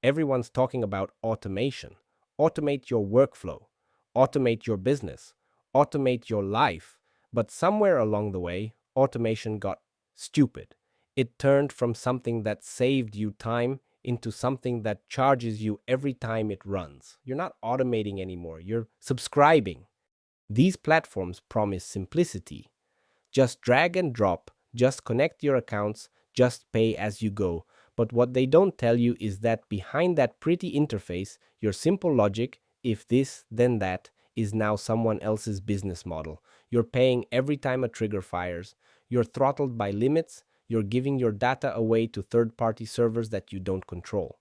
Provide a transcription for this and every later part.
Everyone's talking about automation. Automate your workflow, automate your business, automate your life. But somewhere along the way, automation got stupid. It turned from something that saved you time into something that charges you every time it runs. You're not automating anymore, you're subscribing. These platforms promise simplicity. Just drag and drop, just connect your accounts, just pay as you go. But what they don't tell you is that behind that pretty interface, your simple logic, if this, then that, is now someone else's business model. You're paying every time a trigger fires. You're throttled by limits. You're giving your data away to third party servers that you don't control.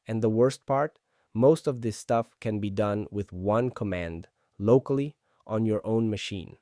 And the worst part? Most of this stuff can be done with one command, locally, on your own machine.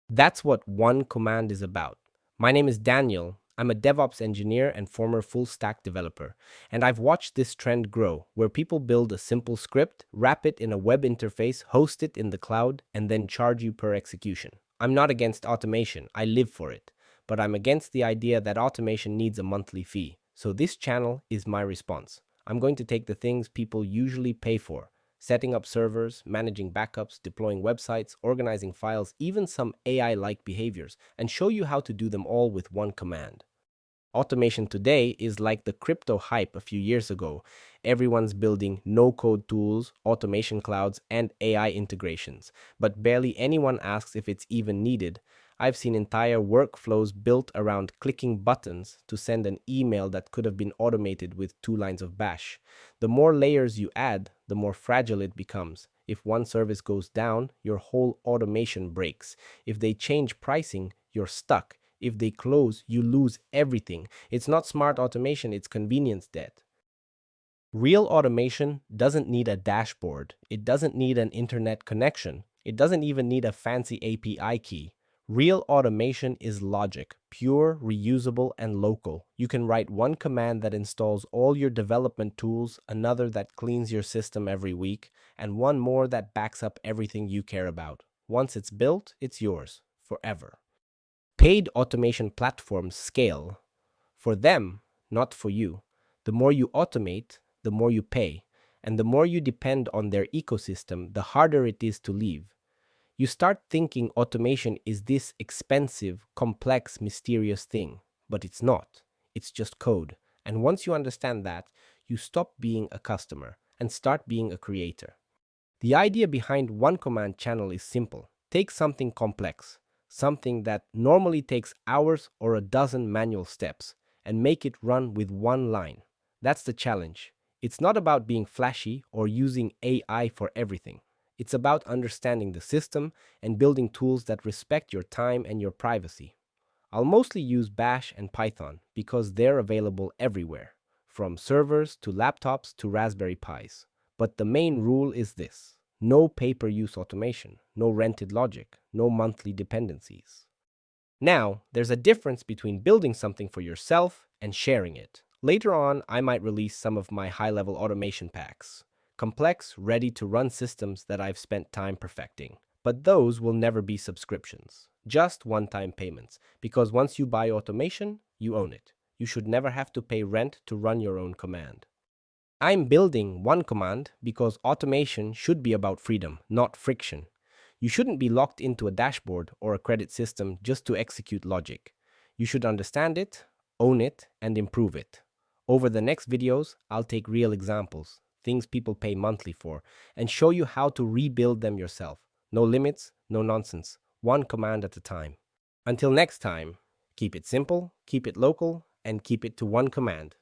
That's what one command is about. My name is Daniel. I'm a DevOps engineer and former full stack developer. And I've watched this trend grow where people build a simple script, wrap it in a web interface, host it in the cloud, and then charge you per execution. I'm not against automation, I live for it. But I'm against the idea that automation needs a monthly fee. So this channel is my response. I'm going to take the things people usually pay for, setting up servers, managing backups, deploying websites, organizing files, even some AI-like behaviors, and show you how to do them all with one command. Automation today is like the crypto hype a few years ago. Everyone's building no-code tools, automation clouds, and AI integrations, but barely anyone asks if it's even needed. I've seen entire workflows built around clicking buttons to send an email that could have been automated with 2 lines of bash. The more layers you add, the more fragile it becomes. If one service goes down, your whole automation breaks. If they change pricing, you're stuck. If they close, you lose everything. It's not smart automation, it's convenience debt. Real automation doesn't need a dashboard. It doesn't need an internet connection. It doesn't even need a fancy API key. Real automation is logic, pure, reusable, and local. You can write one command that installs all your development tools, another that cleans your system every week, and one more that backs up everything you care about. Once it's built, it's yours, forever. Paid automation platforms scale for them, not for you. The more you automate, the more you pay. And the more you depend on their ecosystem, the harder it is to leave. You start thinking automation is this expensive, complex, mysterious thing. But it's not. It's just code. And once you understand that, you stop being a customer and start being a creator. The idea behind one command channel is simple. Take something complex, something that normally takes hours or a dozen manual steps, and make it run with one line. That's the challenge. It's not about being flashy or using AI for everything. It's about understanding the system and building tools that respect your time and your privacy. I'll mostly use Bash and Python because they're available everywhere, from servers to laptops to Raspberry Pis. But the main rule is this: no pay-per-use automation, no rented logic, no monthly dependencies. Now, there's a difference between building something for yourself and sharing it. Later on, I might release some of my high-level automation packs, complex, ready-to-run systems that I've spent time perfecting. But those will never be subscriptions, just one-time payments, because once you buy automation, you own it. You should never have to pay rent to run your own command. I'm building one command because automation should be about freedom, not friction. You shouldn't be locked into a dashboard or a credit system just to execute logic. You should understand it, own it, and improve it. Over the next videos, I'll take real examples, things people pay monthly for, and show you how to rebuild them yourself. No limits, no nonsense, one command at a time. Until next time, keep it simple, keep it local, and keep it to one command.